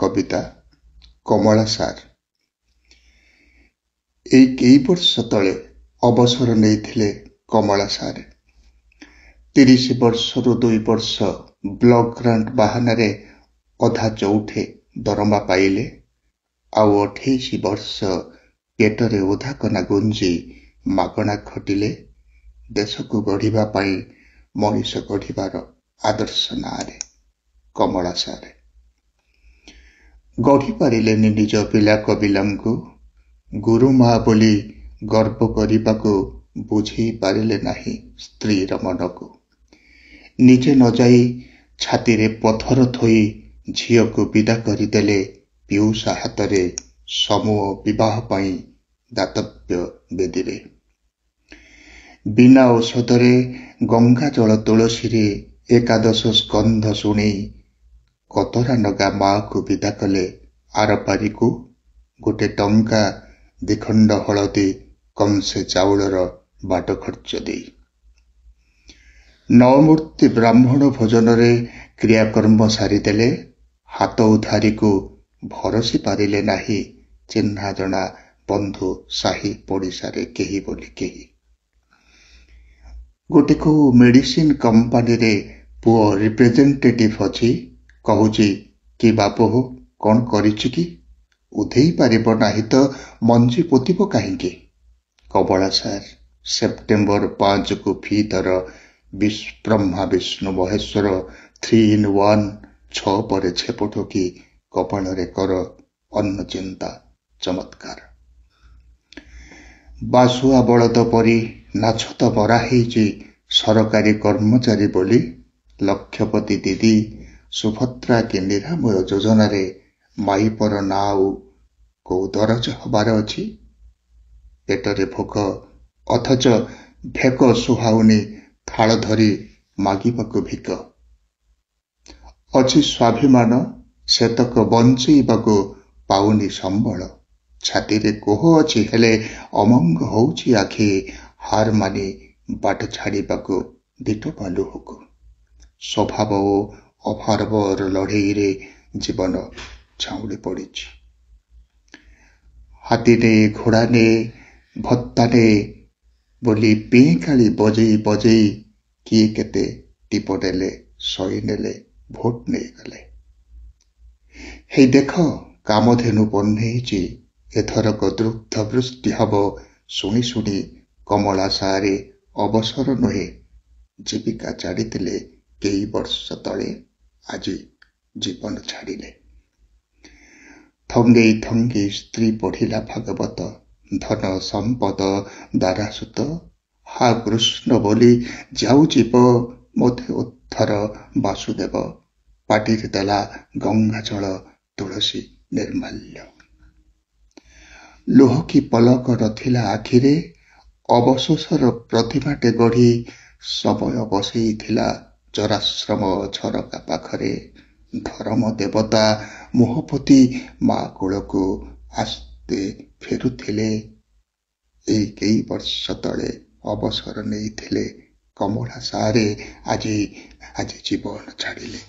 କବିତା କମଳା sir. ଏଇ କେଇ ବର୍ଷ ତଳେ ଅବସର ନେଇଥିଲେ କମଳା ସାର୍। 30 ବର୍ଷରୁ 2 ବର୍ଷ ବ୍ଲକ ଗ୍ରାଣ୍ଟ ବାହାନାରେ ଅଧା ଚଉଠେ ଦରମା ପାଇଲେ, ଆଉ 28 ବର୍ଷ ପେଟରେ ଓଧା କନା ଗୁଞ୍ଜି ମାଗଣା ଖଟିଲେ ଦେଶକୁ ଗଢ଼ିବା ପାଇଁ, ମଣିଷ ଗଢ଼ିବାର ଆଦର୍ଶ ନାଁରେ। କମଳା ସାର୍ ଗଢ଼ି ପାରିଲେନି ନିଜ ପିଲା କବିଲାଙ୍କୁ, ଗୁରୁମା ବୋଲି ଗର୍ବ କରିବାକୁ ବୁଝେଇ ପାରିଲେ ନାହିଁ ସ୍ତ୍ରୀର ମନକୁ। ନିଜେ ନ ଯାଇ ଛାତିରେ ପଥର ଥୋଇ ଝିଅକୁ ବିଦା କରିଦେଲେ ପିଉସା ହାତରେ ସମୂହ ବିବାହ ପାଇଁ ଦାତବ୍ୟ ବେଦୀରେ। ବିନା ଔଷଧରେ ଗଙ୍ଗା ଜଳ ତୁଳସୀରେ ଏକାଦଶ ସ୍କନ୍ଧ ଶୁଣି କତରା ନଗା ମାକୁ ବିଦା କଲେ ଆରପାରିକୁ, ଗୋଟେ ଟଙ୍କା 2 ଖଣ୍ଡ ହଳଦୀ କଂସେ ଚାଉଳର ବାଟ ଖର୍ଚ୍ଚ ଦେଇ। ନଅମୂର୍ତ୍ତି ବ୍ରାହ୍ମଣ ଭୋଜନରେ କ୍ରିୟାକର୍ମ ସାରିଦେଲେ, ହାତ ଉଧାରିକୁ ଭରସି ପାରିଲେ ନାହିଁ ଚିହ୍ନା ଜଣା ବନ୍ଧୁ ସାହି ପଡ଼ିଶାରେ କେହି ବୋଲି କେହି। ଗୋଟେ କୋଉ ମେଡିସିନ କମ୍ପାନୀରେ ପୁଅ ରିପ୍ରେଜେଣ୍ଟେଟିଭ ଅଛି, କହୁଛି କି ବାପ ହୋ କ'ଣ କରିଛୁ କି, ଉଧେଇ ପାରିବ ନାହିଁ ତ ମଞ୍ଜି ପୋତିବ କାହିଁକି? କମଳା ସାର୍ ସେପ୍ଟେମ୍ବର 5କୁ ଫି ଦର ବ୍ରହ୍ମା ବିଷ୍ଣୁ ମହେଶ୍ୱର 3 in 1 6 ପରେ ଛେପ ଠୋକି କପାଳରେ କର ଅନ୍ନ ଚିନ୍ତା ଚମତ୍କାର। ବାସୁଆ ବଳଦ ପରି ନାଛତ ମରା ହେଇଛି ସରକାରୀ କର୍ମଚାରୀ ବୋଲି, ଲକ୍ଷପତି ଦିଦି ସୁଭଦ୍ରା କି ନିରାମୟ ଯୋଜନାରେ ମାଇପର ନାଁ ଆଉ କୋଉ ଦରଜ ହବାର ଅଛି? ପେଟରେ ଭୋକ ଅଥଚ ଭେକ ସୁହାଉନି ଥାଳ ଧରି ମାଗିବାକୁ ଭିକ। ଅଛି ସ୍ୱାଭିମାନ ସେତକ ବଞ୍ଚେଇବାକୁ ପାଉନି ସମ୍ବଳ। ଛାତିରେ କୋହ ଅଛି ହେଲେ ଅମଙ୍ଗ ହଉଛି ଆଖି, ହାର ମାନି ବାଟ ଛାଡ଼ିବାକୁ ଦିଟୋପା ଲୁହକୁ। ସ୍ୱଭାବ ଓ ଅଭାବର ଲଢ଼େଇରେ ଜୀବନ ଝାଉଁଳି ପଡ଼ିଛି। ହାତୀ ନେ ଘୋଡ଼ା ନେ ଭତ୍ତା ନେ ବୋଲି ପେଁକାଳି ବଜେଇ ବଜେଇ କିଏ କେତେ ଟିପ ନେଲେ, ସହି ନେଲେ, ଭୋଟ ନେଇଗଲେ। ହେଇ ଦେଖ କାମଧେନୁ ବହ୍ନେଇଛି, ଏଥରକ ଦୁଗ୍ଧ ବୃଷ୍ଟି ହବ ଶୁଣି ଶୁଣି କମଳା ସାରେ ଅବସର ନୁହେଁ ଜୀବିକା ଛାଡ଼ିଥିଲେ କେଇ ବର୍ଷ ତଳେ, ଆଜି ଜୀବନ ଛାଡ଼ିଲେ। ଥଙ୍ଗେଇ ଥଙ୍ଗେଇ ସ୍ତ୍ରୀ ପଢ଼ିଲା ଭାଗବତ, ଧନ ସମ୍ପଦ ଦାରାସୁତ, ହା କୃଷ୍ଣ ବୋଲି ଯାଉ ଯିବ ମୋତେ ଉଦ୍ଧର ବାସୁଦେବ, ପାଟିରେ ଦେଲା ଗଙ୍ଗା ଜଳ ତୁଳସୀ ନିର୍ମାଲ୍ୟ। ଲୁହ କି ପଲକ ନଥିଲା ଆଖିରେ, ଅବଶୋଷର ପ୍ରତିମାଟେ ଗଢ଼ି ସମୟ ବସେଇଥିଲା ଚରାଶ୍ରମ ଝରକା ପାଖରେ। ଧରମ ଦେବତା ମୁହଁ ପୋତି ମା କୋଳକୁ ଆସ୍ତେ ଫେରୁଥିଲେ, ଏଇ କେଇ ବର୍ଷ ତଳେ ଅବସର ନେଇଥିଲେ କମଳା ସାରେ, ଆଜି ଜୀବନ ଛାଡ଼ିଲେ।